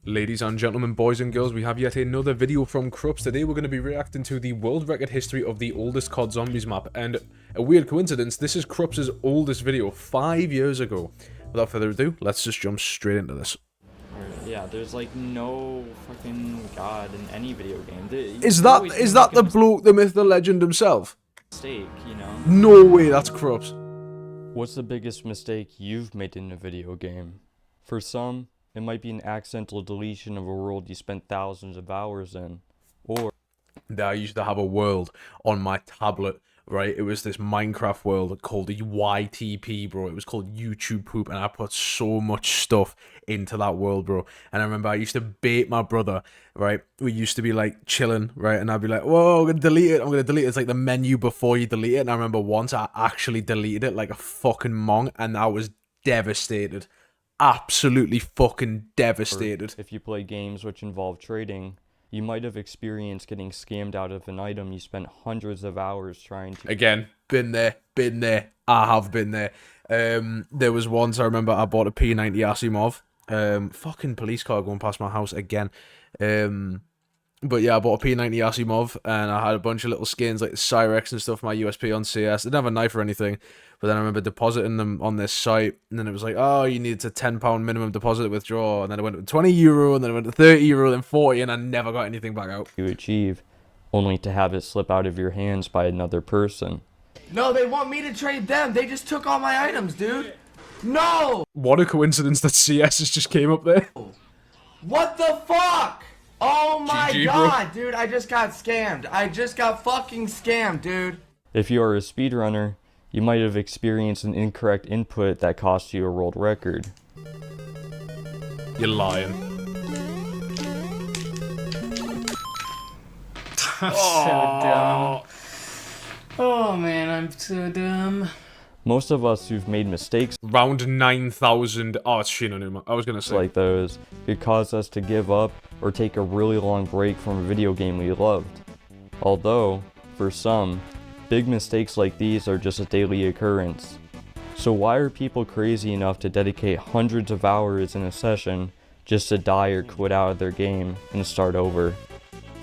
Ladies and gentlemen, boys and girls, we have yet another video from Krups. Today we're going to be reacting to the world record history of the oldest COD Zombies map, and a weird coincidence, this is Krups' oldest video, 5 years ago. Without further ado, let's just jump straight into this. Yeah, there's like no fucking god in any video game. Is that the bloke, the myth, the legend himself? Mistake, you know? No way, that's Krups. What's the biggest mistake you've made in a video game? For some, it might be an accidental deletion of a world you spent thousands of hours in, or... I used to have a world on my tablet, right? It was this Minecraft world called the YTP, bro. It was called YouTube Poop, and I put so much stuff into that world, bro. And I remember I used to bait my brother, right? We used to be like chilling, right? And I'd be like, whoa, I'm gonna delete it. I'm gonna delete it. It's like the menu before you delete it. And I remember once I actually deleted it like a fucking mong, and I was devastated. Absolutely fucking devastated. If you play games which involve trading, you might have experienced getting scammed out of an item you spent hundreds of hours trying to... Again, been there. I have been there. There was once I remember I bought a P90 Asimov. Fucking police car going past my house again. But yeah, I bought a P90 Asimov, and I had a bunch of little skins like the Cyrex and stuff, my USP on CS. I didn't have a knife or anything, but then I remember depositing them on this site, and then it was like, oh, you need a £10 minimum deposit to withdraw, and then it went to €20, and then it went to €30, then 40, and I never got anything back out. ...to achieve, only to have it slip out of your hands by another person. No, they want me to trade them. They just took all my items, dude. No! What a coincidence that CS has just came up there. What the fuck? Oh my GG, god, dude, I just got scammed. I just got fucking scammed, dude. If you are a speedrunner, you might have experienced an incorrect input that cost you a world record. You're lying. I'm so dumb. Oh man, I'm so dumb. Most of us who've made mistakes Round 9,000. Oh, it's Shinonuma. I was gonna say. like those could cause us to give up or take a really long break from a video game we loved. Although, for some, big mistakes like these are just a daily occurrence. So why are people crazy enough to dedicate hundreds of hours in a session just to die or quit out of their game and start over?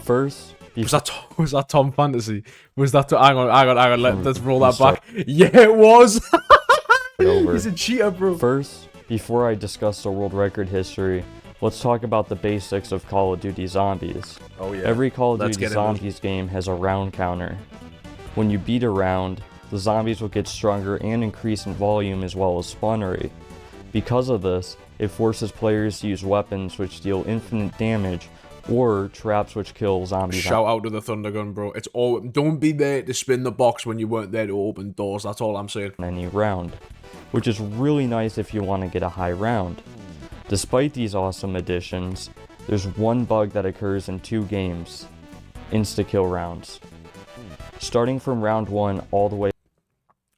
First, Was that Tom Fantasy? Was that... Hang on, let's roll that back. Yeah, it was! over. He's a cheater, bro. First, before I discuss the world record history, let's talk about the basics of Call of Duty Zombies. Oh yeah. Every Call of Let's Duty get into it. Zombies game has a round counter. When you beat a round, the zombies will get stronger and increase in volume as well as spawn rate. Because of this, it forces players to use weapons which deal infinite damage or traps which kill zombies. Shout out to the Thunder Gun, bro. It's all... Don't be there to spin the box when you weren't there to open doors. That's all I'm saying. On any round, which is really nice if you want to get a high round. Despite these awesome additions, there's one bug that occurs in 2 games: insta-kill rounds. Starting from round 1 all the way...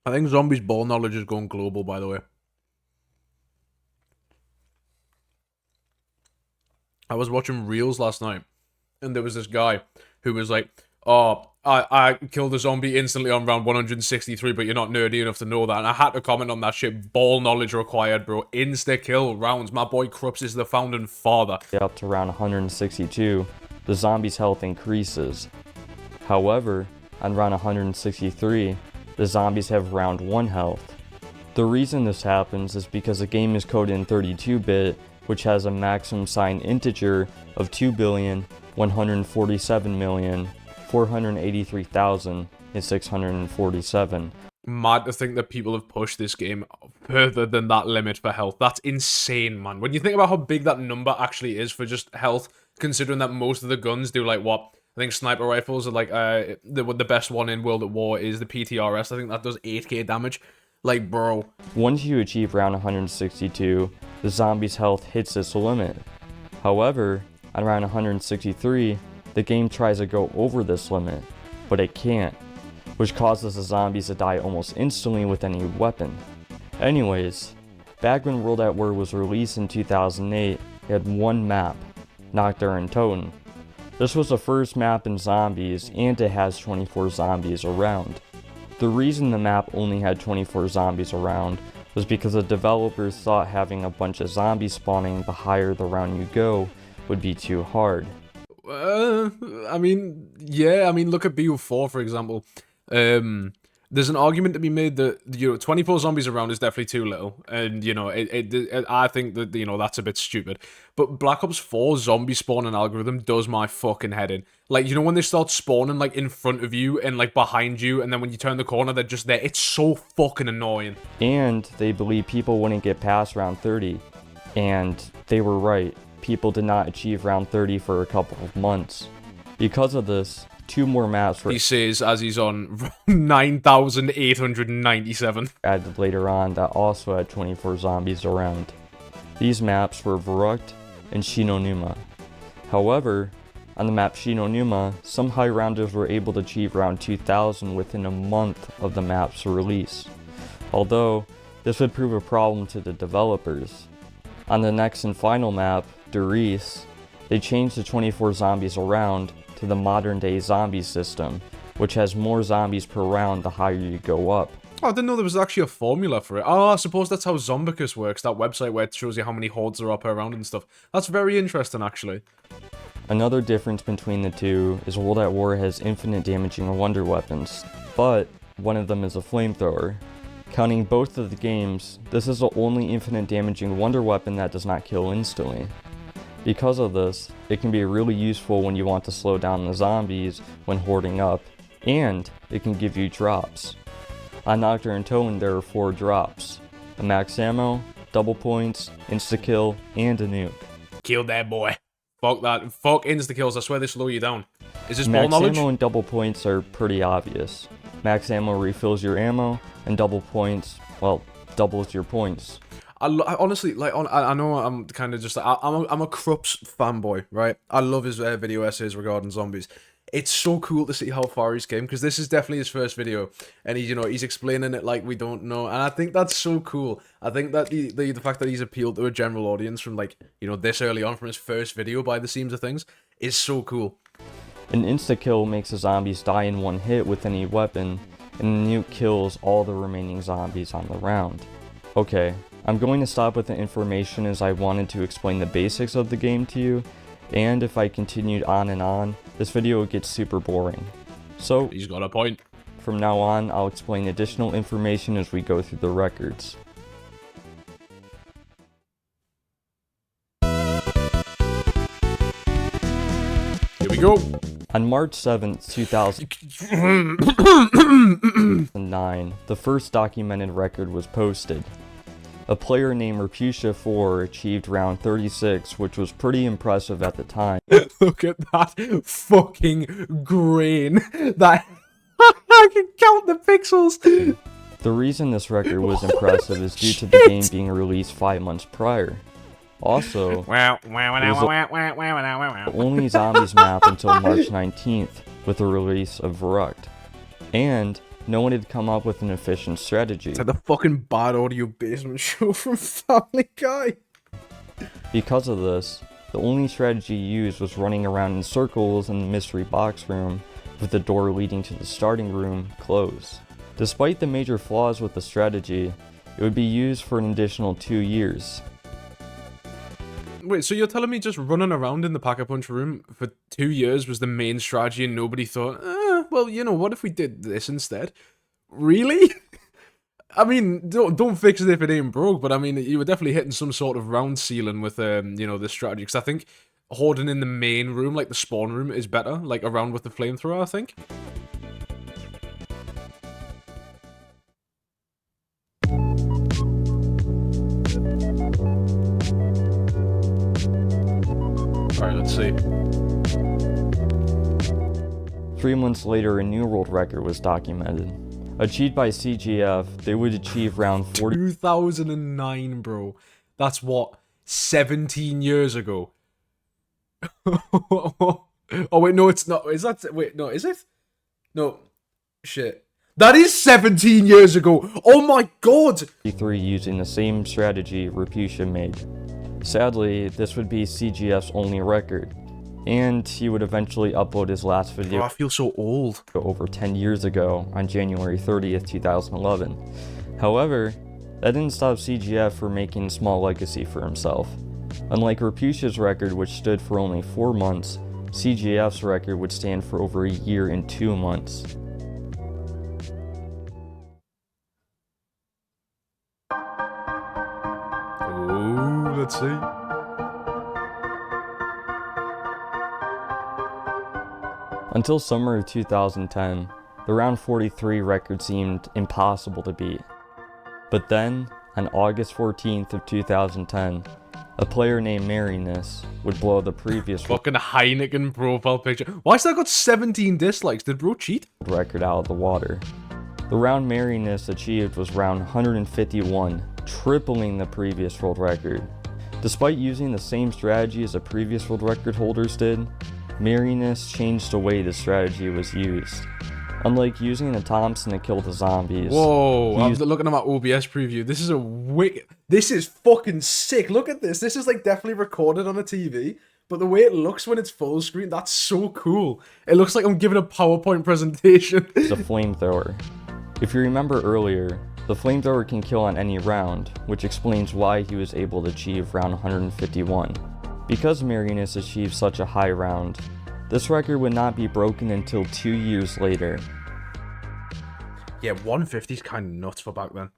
I think Zombies ball knowledge is going global, by the way. I was watching Reels last night, and there was this guy who was like, oh, I killed a zombie instantly on round 163, but you're not nerdy enough to know that. And I had to comment on that shit. Ball knowledge required, bro. Insta-kill rounds. My boy Krups is the founding father. Up to round 162, the zombies' health increases. However, on round 163, the zombies have round 1 health. The reason this happens is because the game is coded in 32-bit, which has a maximum signed integer of 2,147,483,647. Mad to think that people have pushed this game further than that limit for health. That's insane, man. When you think about how big that number actually is for just health, considering that most of the guns do like what? I think sniper rifles are like the best one in World at War is the PTRS. I think that does 8k damage. Like, bro. Once you achieve round 162, the zombies' health hits its limit. However, on round 163, the game tries to go over this limit, but it can't, which causes the zombies to die almost instantly with any weapon. Anyways, back when World at War was released in 2008, it had one map, Nocturne Toten. This was the first map in Zombies, and it has 24 zombies around. The reason the map only had 24 zombies around was because the developers thought having a bunch of zombies spawning the higher the round you go would be too hard. I mean, yeah, I mean, look at BO4, for example. There's an argument to be made that, 24 zombies around is definitely too little, and, I think that, that's a bit stupid. But Black Ops 4 zombie spawning algorithm does my fucking head in. Like, when they start spawning, like, in front of you and, like, behind you, and then when you turn the corner, they're just there. It's so fucking annoying. And they believe people wouldn't get past round 30, and they were right. People did not achieve round 30 for a couple of months. Because of this, 2 more maps were He says as he's on 9,897. added later on that also had 24 zombies around. These maps were Verrucht and Shinonuma. However, on the map Shinonuma, some high rounders were able to achieve round 2000 within a month of the map's release. Although, this would prove a problem to the developers. On the next and final map, Derice, they changed the 24 zombies around to the modern day zombie system, which has more zombies per round the higher you go up. Oh, I didn't know there was actually a formula for it. Oh, I suppose that's how Zombicus works, that website where it shows you how many hordes there are per round and stuff. That's very interesting, actually. Another difference between the two is World at War has infinite damaging wonder weapons, but one of them is a flamethrower. Counting both of the games, this is the only infinite damaging wonder weapon that does not kill instantly. Because of this, it can be really useful when you want to slow down the zombies when hoarding up, and it can give you drops. On Nocturne Tone there are 4 drops: a max ammo, double points, insta-kill, and a nuke. Killed that boy. Fuck that. Fuck insta-kills, I swear they slow you down. Is this ball Max knowledge? ammo and double points are pretty obvious. Max ammo refills your ammo, and double points, well, doubles your points. I honestly, like, I know I'm kind of just, I'm a Krups fanboy, right? I love his video essays regarding zombies. It's so cool to see how far he's came, because this is definitely his first video, and he's explaining it like we don't know, and I think that's so cool. I think that the fact that he's appealed to a general audience from, like, this early on from his first video by the seams of things is so cool. An insta-kill makes the zombies die in one hit with any weapon, and the nuke kills all the remaining zombies on the round. Okay, I'm going to stop with the information as I wanted to explain the basics of the game to you, and if I continued on and on, this video would get super boring. So, He's got a point. from now on, I'll explain additional information as we go through the records. Here we go. On March 7th, 2009, the first documented record was posted. A player named Raputia4 achieved round 36, which was pretty impressive at the time. Look at that fucking grain. That I can count the pixels. The reason this record was impressive is due to the game being released 5 months prior. Also, Wow. the only zombies map until March 19th with the release of Verrucht. And no one had come up with an efficient strategy. It's like the fucking bad audio basement show from Family Guy. Because of this, the only strategy used was running around in circles in the mystery box room with the door leading to the starting room closed. Despite the major flaws with the strategy, it would be used for an additional 2 years. Wait, so you're telling me just running around in the Pack-a-Punch room for 2 years was the main strategy and nobody thought, well, what if we did this instead? Really? I mean, don't fix it if it ain't broke, but I mean, you were definitely hitting some sort of round ceiling with, this strategy, because I think hoarding in the main room, like the spawn room, is better, like around with the flamethrower, I think. Alright, let's see. 3 months later, a new world record was documented. Achieved by CGF, they would achieve round 40. 2009, bro. That's what? 17 years ago. Oh, wait, no, it's not. Is that. Wait, no, is it? No. Shit. That is 17 years ago. Oh my god. 3 using the same strategy Raputia made. Sadly, this would be CGF's only record, and he would eventually upload his last Bro, video I feel so old. over 10 years ago on January 30th, 2011. However, that didn't stop CGF from making a small legacy for himself. Unlike Rapusha's record, which stood for only 4 months, CGF's record would stand for over a year and 2 months. Ooh, let's see. Until summer of 2010, the round 43 record seemed impossible to beat. But then, on August 14th of 2010, a player named Marinus would blow the previous Fucking Heineken profile picture. Why's that got 17 dislikes? Did bro cheat? record out of the water. The round Marinus achieved was round 151, tripling the previous world record. Despite using the same strategy as the previous world record holders did, Marinus changed the way the strategy was used. Unlike using the Thompson to kill the zombies. Whoa, I'm looking at my OBS preview. This is a wicked... This is fucking sick. Look at this. This is like definitely recorded on a TV. But the way it looks when it's full screen, that's so cool. It looks like I'm giving a PowerPoint presentation. The flamethrower. If you remember earlier, the flamethrower can kill on any round, which explains why he was able to achieve round 151. Because Marinus achieved such a high round, this record would not be broken until 2 years later. Yeah, 150's kind of nuts for back then.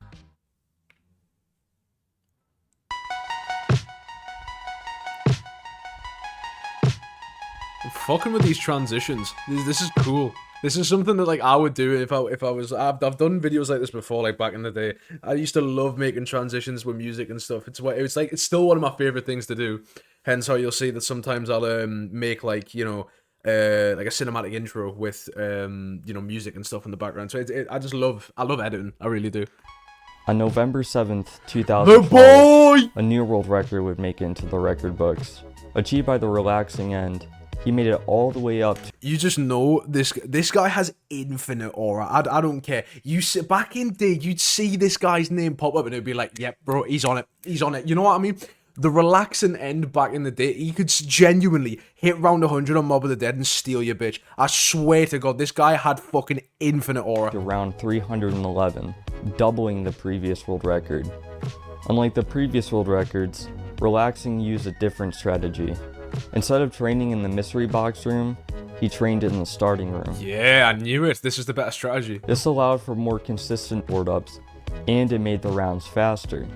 I'm fucking with these transitions. This is cool. This is something that like I would do if I was. I've done videos like this before, like back in the day. I used to love making transitions with music and stuff. It's still one of my favorite things to do. Hence how you'll see that sometimes I'll make like, you know, like a cinematic intro with you know, music and stuff in the background. So I love editing. I really do. On November 7th, The 2012, boy! a new world record would make it into the record books. Achieved by the relaxing end, he made it all the way up to... You just know this guy has infinite aura. I don't care. You sit back in day, you'd see this guy's name pop up and it'd be like, yep, bro, he's on it. He's on it. You know what I mean? The relaxing end back in the day, he could genuinely hit round 100 on Mob of the Dead and steal your bitch. I swear to God, this guy had fucking infinite aura. Round 311, doubling the previous world record. Unlike the previous world records, relaxing used a different strategy. Instead of training in the mystery box room, he trained in the starting room. Yeah, I knew it. This is the better strategy. This allowed for more consistent board-ups, and it made the rounds faster.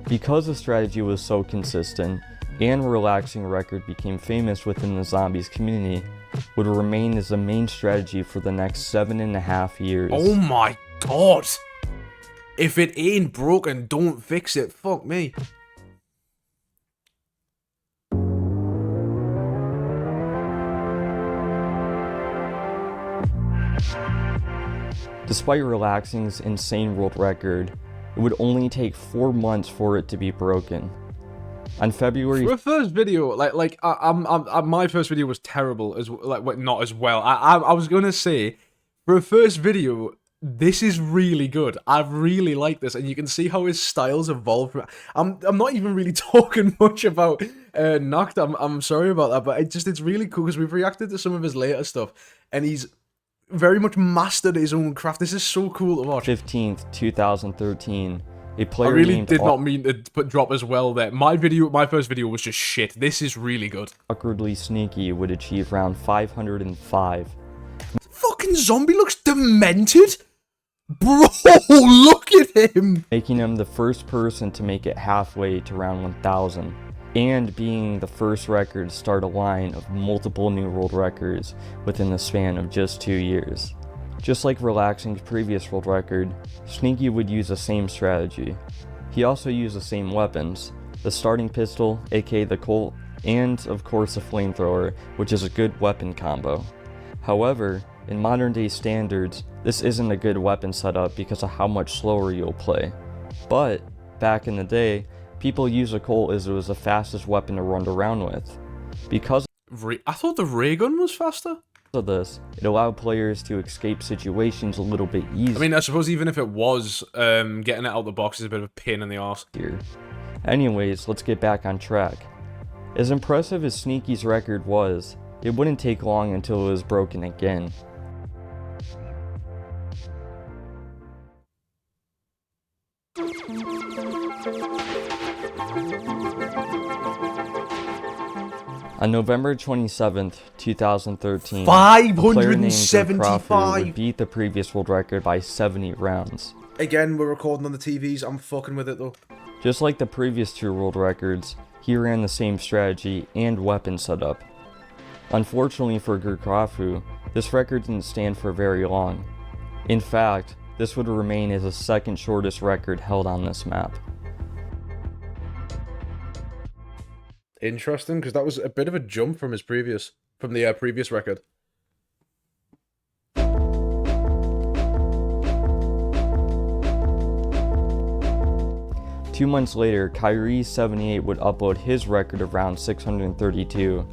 Because the strategy was so consistent, and relaxing record became famous within the zombies community, would remain as the main strategy for the next 7.5 years. Oh my God. If it ain't broken, don't fix it. Fuck me. Despite relaxing's insane world record, it would only take 4 months for it to be broken. On February... For a first video, my first video was terrible, not as well. I was gonna say, for a first video, this is really good. I really like this, and you can see how his styles evolved. I'm not even really talking much about Noct. I'm sorry about that, but it's really cool because we've reacted to some of his later stuff, and he's very much mastered his own craft. This is so cool to watch. 15th, 2013, a player I really named did not mean to drop as well there. My first video was just shit. This is really good. Awkwardly Sneaky would achieve round 505. Fucking zombie looks demented. Bro, look at him. Making him the first person to make it halfway to round 1000. And being the first record to start a line of multiple new world records within the span of just 2 years. Just like Relaxing's previous world record, Sneaky would use the same strategy. He also used the same weapons, the starting pistol, aka the Colt, and of course the flamethrower, which is a good weapon combo. However, in modern day standards, this isn't a good weapon setup because of how much slower you'll play. But, back in the day, people used a Colt as it was the fastest weapon to run around with. Because I thought the ray gun was faster. of this, it allowed players to escape situations a little bit easier. I mean, I suppose even if it was, getting it out of the box is a bit of a pain in the arse. Anyways, let's get back on track. As impressive as Sneaky's record was, it wouldn't take long until it was broken again. On November 27th, 2013, a player named Joe Crawford 575. would beat the previous world record by 70 rounds. Again, we're recording on the TVs. I'm fucking with it though. Just like the previous 2 world records, he ran the same strategy and weapon setup. Unfortunately for Gurkrafu, this record didn't stand for very long. In fact, this would remain as the second shortest record held on this map. Interesting, because that was a bit of a jump from the previous record. 2 months later, Kyrie78 would upload his record of round 632,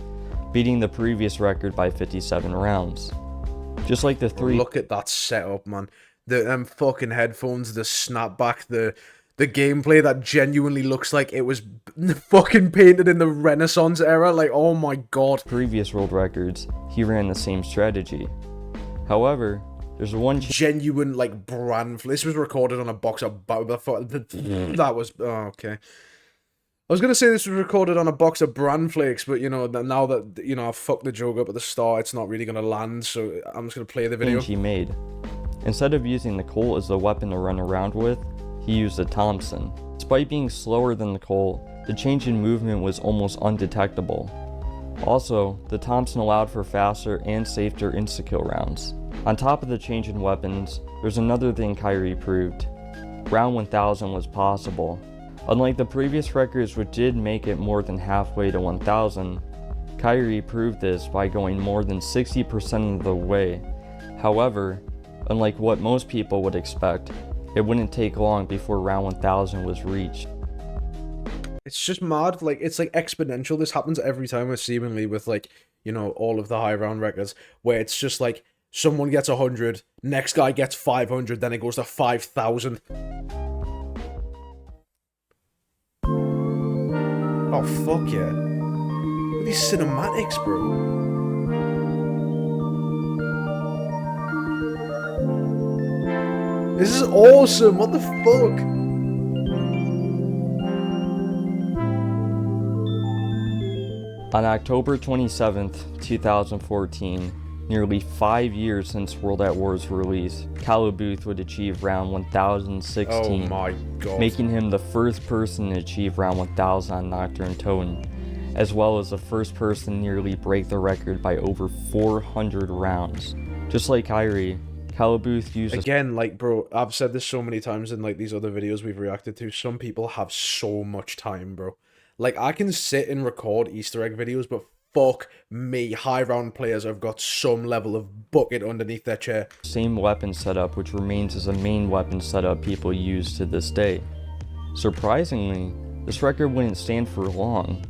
beating the previous record by 57 rounds. Just like the 3... Look at that setup, man. The fucking headphones, the snapback, the gameplay that genuinely looks like it was fucking painted in the Renaissance era. Like, oh my god. previous world records, he ran the same strategy. However, there's one Genuine, like, brand... This was recorded on a box of... That was... Oh, okay. I was going to say this was recorded on a box of bran flakes, but, you know, now that, you know, I fucked the joke up at the start, it's not really going to land, so I'm just going to play the video. change he made. Instead of using the Colt as the weapon to run around with, he used a Thompson. Despite being slower than the Colt, the change in movement was almost undetectable. Also, the Thompson allowed for faster and safer insta-kill rounds. On top of the change in weapons, there's another thing Kyrie proved. Round 1000 was possible. Unlike the previous records which did make it more than halfway to 1000, Kyrie proved this by going more than 60% of the way. However, unlike what most people would expect, it wouldn't take long before round 1000 was reached. It's just mad. Like, it's like exponential. This happens every time with seemingly with, like, you know, all of the high round records, where it's just like someone gets 100, next guy gets 500, then it goes to 5,000. Oh, fuck yeah. Look at these cinematics, bro. This is awesome. What the fuck? On October 27th, 2014, nearly 5 years since World at War's release, Booth would achieve round 1016, Oh my god. making him the first person to achieve round 1000 on Nocturne Totem, as well as the first person to nearly break the record by over 400 rounds. Just like Kyrie, Booth used Again, like, bro, I've said this so many times in, like, these other videos we've reacted to. Some people have so much time, bro. Like, I can sit and record Easter egg videos, but fuck me, high round players have got some level of bucket underneath their chair. same weapon setup which remains as the main weapon setup people use to this day. Surprisingly, this record wouldn't stand for long.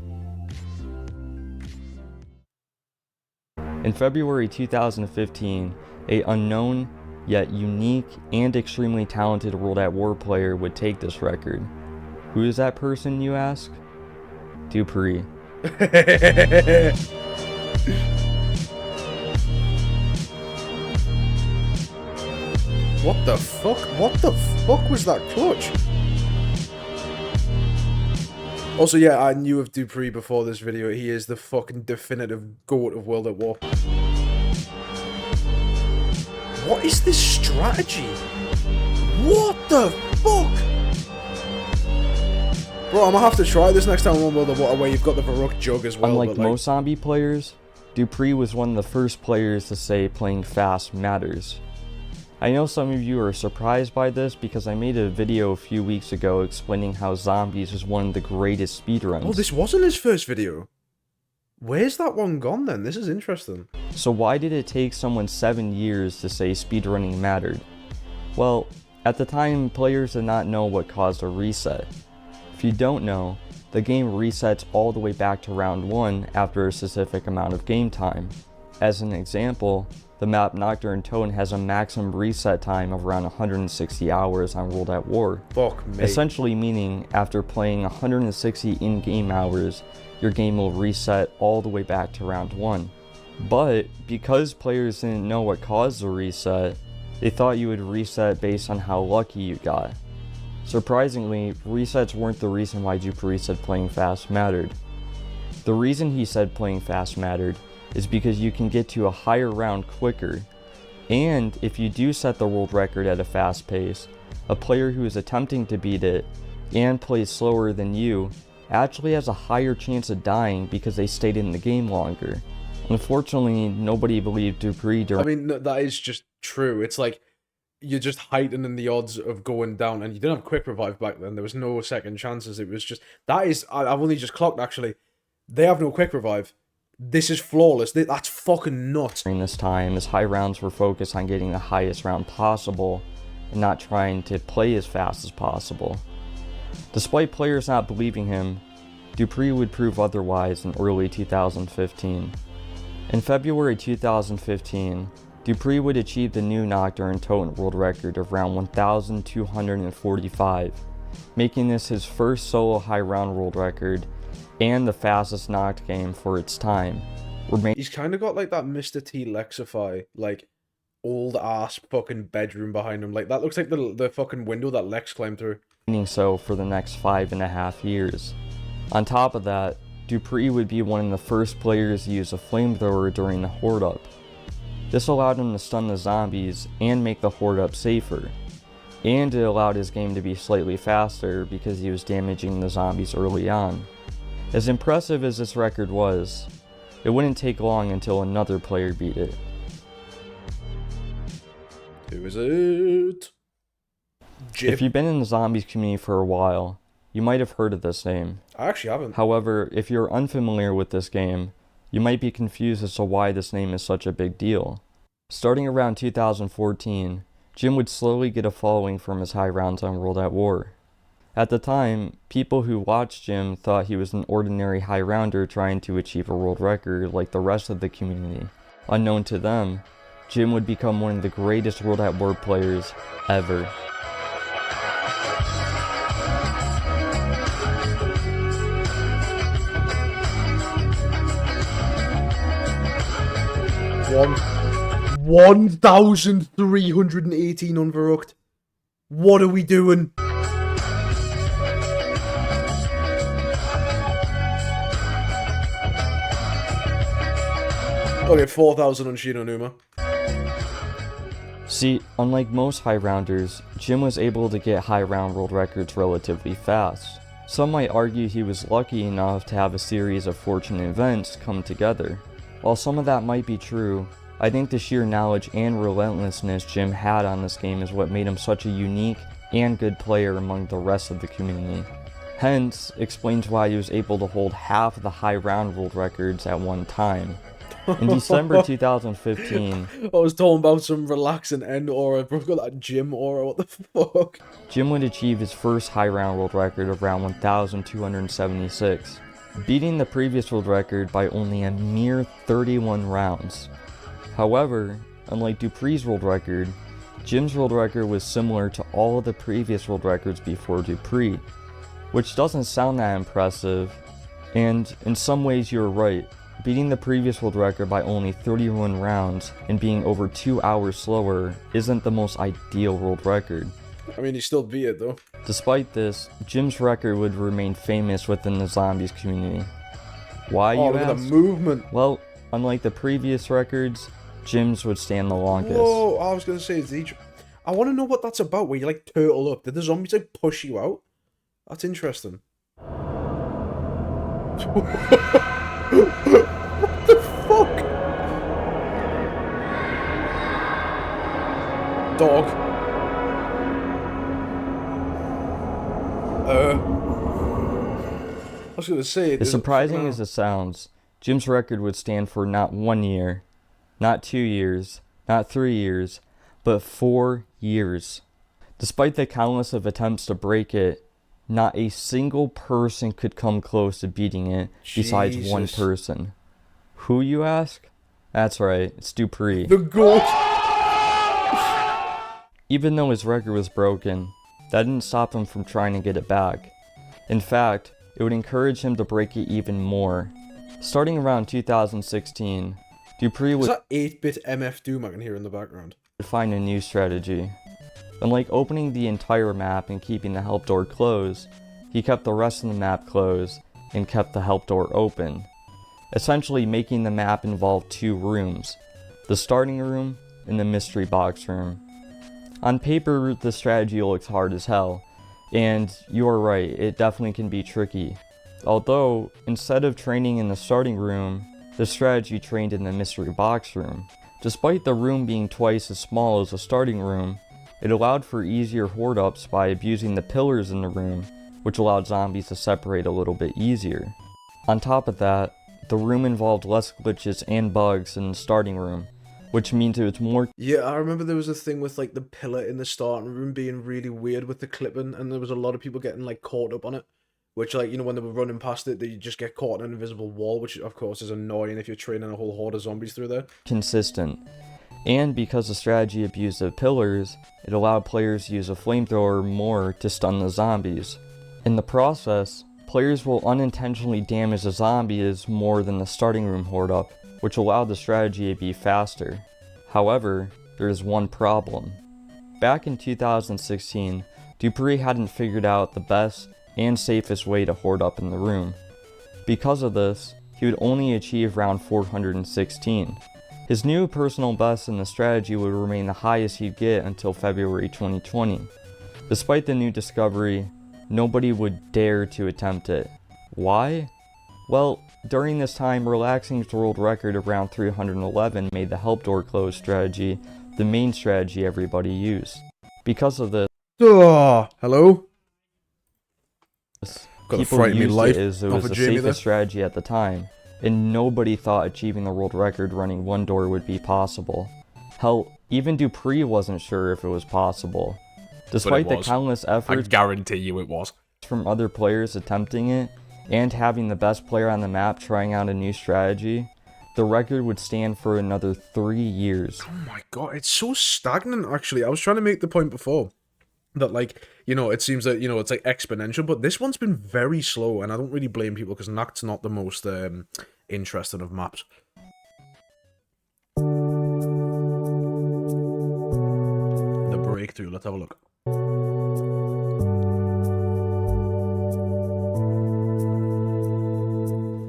In February 2015, a unknown yet unique and extremely talented World at War player would take this record. Who is that person, you ask? Dupree. What the fuck? What the fuck was that clutch? Also, yeah, I knew of Dupree before this video. He is the fucking definitive GOAT of World at War. What is this strategy? What the fuck? Bro, I'm gonna have to try this next time I'm on World at War, where you've got the Varrock jug as well. Unlike but, like, most zombie players, Dupree was one of the first players to say playing fast matters. I know some of you are surprised by this because I made a video a few weeks ago explaining how Zombies is one of the greatest speedruns. Oh, this wasn't his first video. Where's that one gone then? This is interesting. So why did it take someone 7 years to say speedrunning mattered? Well, at the time, players did not know what caused a reset. If you don't know, the game resets all the way back to round 1 after a specific amount of game time. As an example, the map Nocturne Totem has a maximum reset time of around 160 hours on World at War. Fuck me. Essentially meaning after playing 160 in-game hours, your game will reset all the way back to round 1. But because players didn't know what caused the reset, they thought you would reset based on how lucky you got. Surprisingly, resets weren't the reason why Dupree said playing fast mattered. The reason he said playing fast mattered is because you can get to a higher round quicker, and if you do set the world record at a fast pace, a player who is attempting to beat it and plays slower than you actually has a higher chance of dying because they stayed in the game longer. Unfortunately, nobody believed Dupree during. I mean, that is just true. It's like you're just heightening the odds of going down, and you didn't have quick revive back then. There was no second chances. It was just that is. I've only just clocked actually. They have no quick revive. This is flawless. That's fucking nuts. During this time, his high rounds were focused on getting the highest round possible and not trying to play as fast as possible. Despite players not believing him, Dupree would prove otherwise in early 2015. In February 2015, Dupree would achieve the new Nocturne total world record of round 1,245, making this his first solo high round world record and the fastest Noct game for its time. He's kind of got like that Mr. T Lexify, like old ass fucking bedroom behind him. Like that looks like the fucking window that Lex climbed through. Remaining so for the next 5.5 years. On top of that, Dupree would be one of the first players to use a flamethrower during the Horde Up. This allowed him to stun the zombies and make the Horde Up safer. And it allowed his game to be slightly faster because he was damaging the zombies early on. As impressive as this record was, it wouldn't take long until another player beat it. Who is it? Jim. If you've been in the zombies community for a while, you might have heard of this name. I actually haven't. However, if you're unfamiliar with this game, you might be confused as to why this name is such a big deal. Starting around 2014, Jim would slowly get a following from his high rounds on World at War. At the time, people who watched Jim thought he was an ordinary high rounder trying to achieve a world record like the rest of the community. Unknown to them, Jim would become one of the greatest World at War players ever. One 1,318 unverhooked. What are we doing? Okay, 4,000 on Shino Numa. See, unlike most high rounders, Jim was able to get high round world records relatively fast. Some might argue he was lucky enough to have a series of fortunate events come together. While some of that might be true, I think the sheer knowledge and relentlessness Jim had on this game is what made him such a unique and good player among the rest of the community. Hence, explains why he was able to hold half of the high round world records at one time. In December 2015, I was talking about some relaxing end aura, bro. I've got that gym aura, what the fuck? Jim would achieve his first high round world record of round 1,276, beating the previous world record by only a mere 31 rounds. However, unlike Dupree's world record, Jim's world record was similar to all of the previous world records before Dupree, which doesn't sound that impressive, and in some ways you're right. Beating the previous world record by only 31 rounds and being over 2 hours slower isn't the most ideal world record. I mean, he still beat it though. Despite this, Jim's record would remain famous within the zombies community. Why, Oh, you look at the ask? movement. Well, unlike the previous records, Jim's would stand the longest. Whoa, I was gonna say, I want to know what that's about, where you like turtle up. Did the zombies like push you out? That's interesting. What the fuck? Dog. I was gonna say. As surprising as it sounds, Jim's record would stand for not 1 year, not 2 years, not 3 years, but 4 years. Despite the countless of attempts to break it, not a single person could come close to beating it besides one Jesus. person. Who, you ask? That's right, it's Dupree. The goat. Even though his record was broken, that didn't stop him from trying to get it back. In fact, it would encourage him to break it even more. Starting around 2016, Dupree Is would that 8-bit MF Doom I can hear in the background? find a new strategy. Unlike opening the entire map and keeping the help door closed, he kept the rest of the map closed and kept the help door open, essentially making the map involve 2 rooms, the starting room and the mystery box room. On paper, the strategy looks hard as hell, and you are right, it definitely can be tricky. Although, instead of training in the starting room, the strategy trained in the mystery box room. Despite the room being twice as small as the starting room, it allowed for easier horde ups by abusing the pillars in the room, which allowed zombies to separate a little bit easier. On top of that, the room involved less glitches and bugs than the starting room, which means it was more. Yeah, I remember there was a thing with like the pillar in the starting room being really weird with the clipping, and there was a lot of people getting like caught up on it. Which, like, you know, when they were running past it, they just get caught in an invisible wall, which of course is annoying if you're training a whole horde of zombies through there. Consistent. And because the strategy abused the pillars, it allowed players to use a flamethrower more to stun the zombies. In the process, players will unintentionally damage the zombies more than the starting room horde up, which allowed the strategy to be faster. However, there is one problem. Back in 2016, Dupree hadn't figured out the best and safest way to horde up in the room. Because of this, he would only achieve round 416. His new personal best in the strategy would remain the highest he'd get until February 2020. Despite the new discovery, nobody would dare to attempt it. Why? Well, during this time, relaxing his world record of round 311 made the help door close strategy the main strategy everybody used. Because of this, Hello? Got to people frighten me used life it as it off was of the Jamie there. safest strategy at the time, and nobody thought achieving the world record running one door would be possible. Hell, even Dupree wasn't sure if it was possible. Despite the was. countless I efforts guarantee you it was. from other players attempting it, and having the best player on the map trying out a new strategy, the record would stand for another 3 years. Oh my god, it's so stagnant, actually. I was trying to make the point before that, like, you know, it seems that, you know, it's like exponential, but this one's been very slow, and I don't really blame people because NACT's not the most interesting of maps. The breakthrough, let's have a look.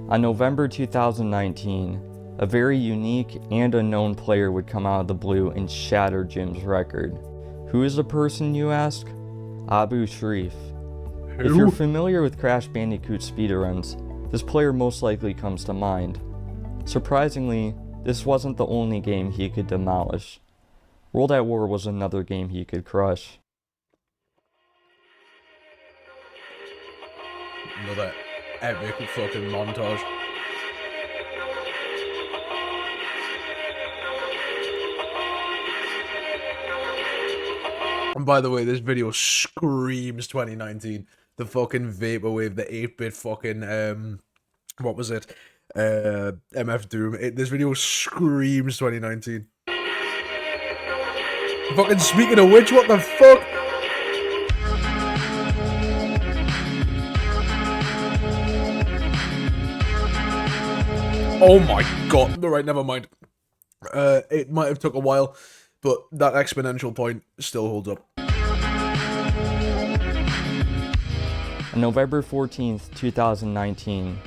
On November 2019, a very unique and unknown player would come out of the blue and shatter Jim's record. Who is the person, you ask? Abu Sharif. If you're familiar with Crash Bandicoot speedruns, this player most likely comes to mind. Surprisingly, this wasn't the only game he could demolish. World at War was another game he could crush. Another epic fucking montage. And by the way, this video screams 2019. The fucking vaporwave, the 8-bit fucking what was it? MF Doom. This video screams 2019. Fucking speaking of which, what the fuck? Oh my god. Right, never mind. It might have took a while, but that exponential point still holds up. On November 14th, 2019,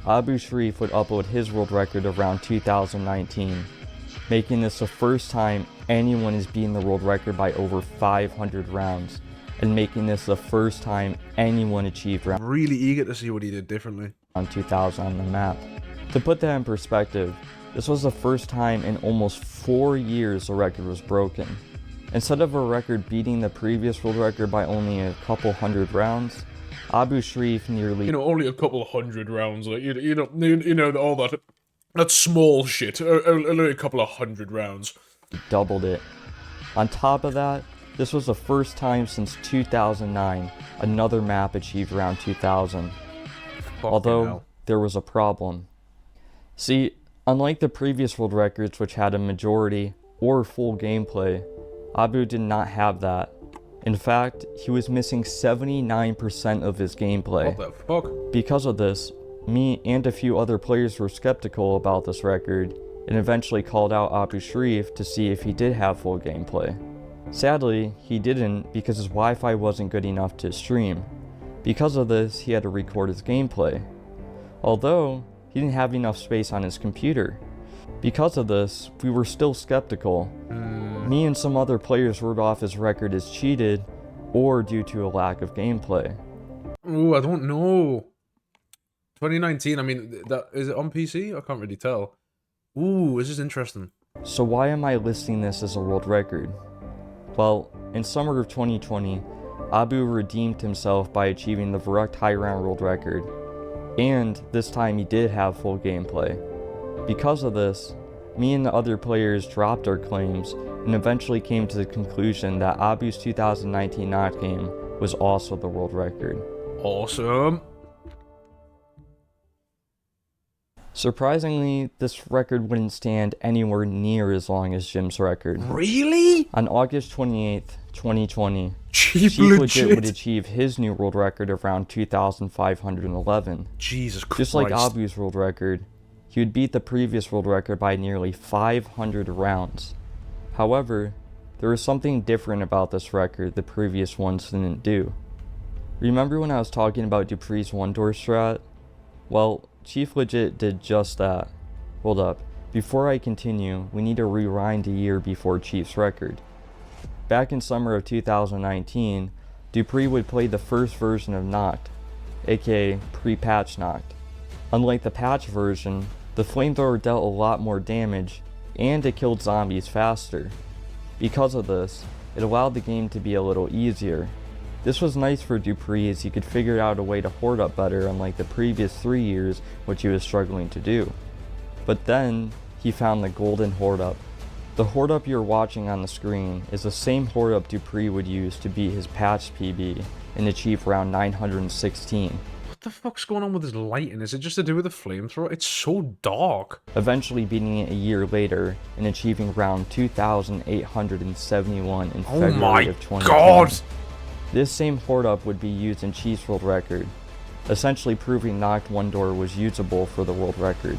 Abu Sharif would upload his world record around 2019, making this the first time anyone has beaten the world record by over 500 rounds, and making this the first time anyone achieved round Really eager to see what he did differently. 2000 on the map. To put that in perspective, this was the first time in almost 4 years the record was broken. Instead of a record beating the previous world record by only a couple hundred rounds, Abu Sharif nearly, only a couple hundred rounds, like, you know, all that small shit, only a couple of hundred rounds. doubled it. On top of that, this was the first time since 2009 another map achieved round 2000. Although, there was a problem. See, unlike the previous world records which had a majority or full gameplay, Abu did not have that. In fact, he was missing 79% of his gameplay. What the fuck? Because of this, me and a few other players were skeptical about this record and eventually called out Abu Sharif to see if he did have full gameplay. Sadly, he didn't because his Wi-Fi wasn't good enough to stream. Because of this, he had to record his gameplay. Although, he didn't have enough space on his computer. Because of this, we were still skeptical. Me and some other players wrote off his record as cheated or due to a lack of gameplay. Ooh, I don't know. 2019, I mean, that is it on PC? I can't really tell. Ooh, this is interesting. So why am I listing this as a world record? Well, in summer of 2020, Abu redeemed himself by achieving the Verrückt High Round world record, and this time he did have full gameplay. Because of this, me and the other players dropped our claims and eventually came to the conclusion that Abu's 2019 knock game was also the world record. Awesome. Surprisingly, this record wouldn't stand anywhere near as long as Jim's record. Really? On August 28th, 2020, Chief Chief Legit would legit. achieve his new world record around 2,511. Jesus Christ. Just like Abu's world record, he would beat the previous world record by nearly 500 rounds. However, there was something different about this record the previous ones didn't do. Remember when I was talking about Dupree's one-door strat? Well, Chief Legit did just that. Hold up, before I continue, we need to rewind a year before Chief's record. Back in summer of 2019, Dupree would play the first version of Knocked, aka pre-patch Knocked. Unlike the patch version, the flamethrower dealt a lot more damage, and it killed zombies faster. Because of this, it allowed the game to be a little easier. This was nice for Dupree as he could figure out a way to hoard up better unlike the previous 3 years which he was struggling to do. But then, he found the golden hoard up. The hoard up you're watching on the screen is the same hoard up Dupree would use to beat his patch PB and achieve round 916. What the fuck's going on with his lighting? Is it just to do with the flamethrower? It's so dark. Eventually beating it a year later and achieving round 2,871 in Oh February my of 2020. god! This same hoard up would be used in Chief's world record, essentially proving Knocked One Door was usable for the world record.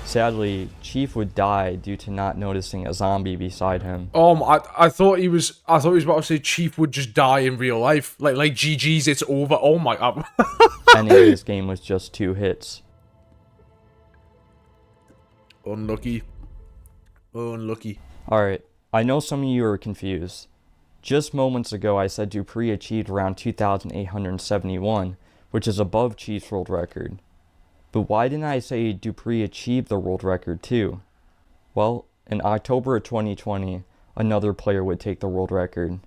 Sadly, Chief would die due to not noticing a zombie beside him. I thought he was about to say Chief would just die in real life. Like GG's, it's over. Oh my god. Ending this game was just 2 hits. Unlucky. Unlucky. Alright, I know some of you are confused. Just moments ago I said Dupree achieved around 2,871, which is above Chief's world record. But why didn't I say Dupree achieved the world record too? Well, in October of 2020, another player would take the world record.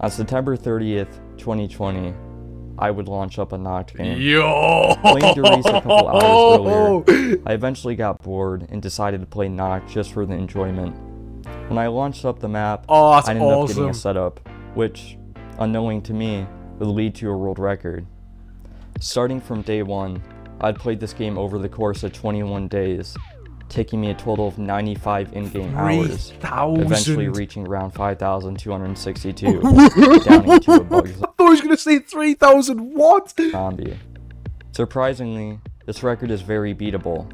On September 30th, 2020, I would launch up a Knocked game. Yo! Playing Durice a couple hours earlier, I eventually got bored and decided to play Knocked just for the enjoyment. When I launched up the map, Oh, that's I ended up getting awesome. a setup, which, unknowing to me, would lead to a world record. Starting from day 1, I'd played this game over the course of 21 days, taking me a total of 95 in-game hours, 3,000. eventually reaching round 5,262, downing to a bug I thought he was gonna say 3,000. What? zombie. Surprisingly, this record is very beatable.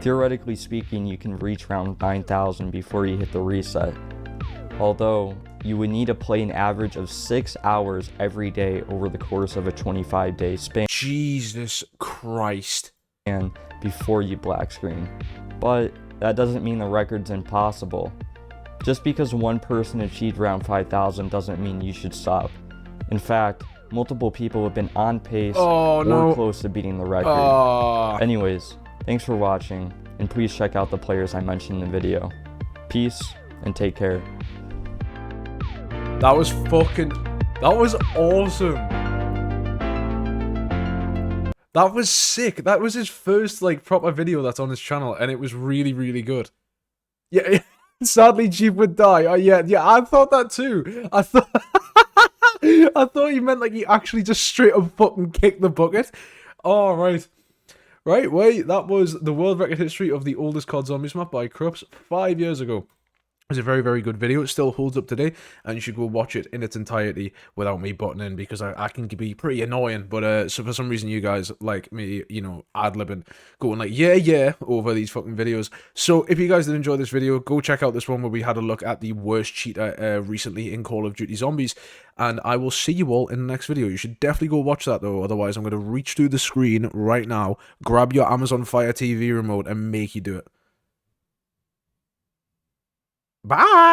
Theoretically speaking, you can reach round 9,000 before you hit the reset. Although, you would need to play an average of 6 hours every day over the course of a 25-day span Jesus Christ. before you black screen. But that doesn't mean the record's impossible. Just because one person achieved round 5,000 doesn't mean you should stop. In fact, multiple people have been on pace Oh, or no. close to beating the record. Uh, Anyways, thanks for watching, and please check out the players I mentioned in the video. Peace, and take care. that was awesome. That was sick. That was his first, like, proper video that's on his channel, and it was really, really good. Yeah, sadly, Chief would die. Yeah, I thought that too. I thought... I thought you meant, like, he actually just straight up fucking kicked the bucket. Oh, right. Right, wait, that was the world record history of the oldest COD Zombies map by Krups 5 years ago. It's a very, very good video. It still holds up today, and you should go watch it in its entirety without me butting in, because I can be pretty annoying. But so for some reason you guys like me, you know, ad-libbing, going like, yeah, over these fucking videos. So if you guys did enjoy this video, go check out this one where we had a look at the worst cheater recently in Call of Duty Zombies, and I will see you all in the next video. You should definitely go watch that though, otherwise I'm going to reach through the screen right now, grab your Amazon Fire TV remote, and make you do it. Bye!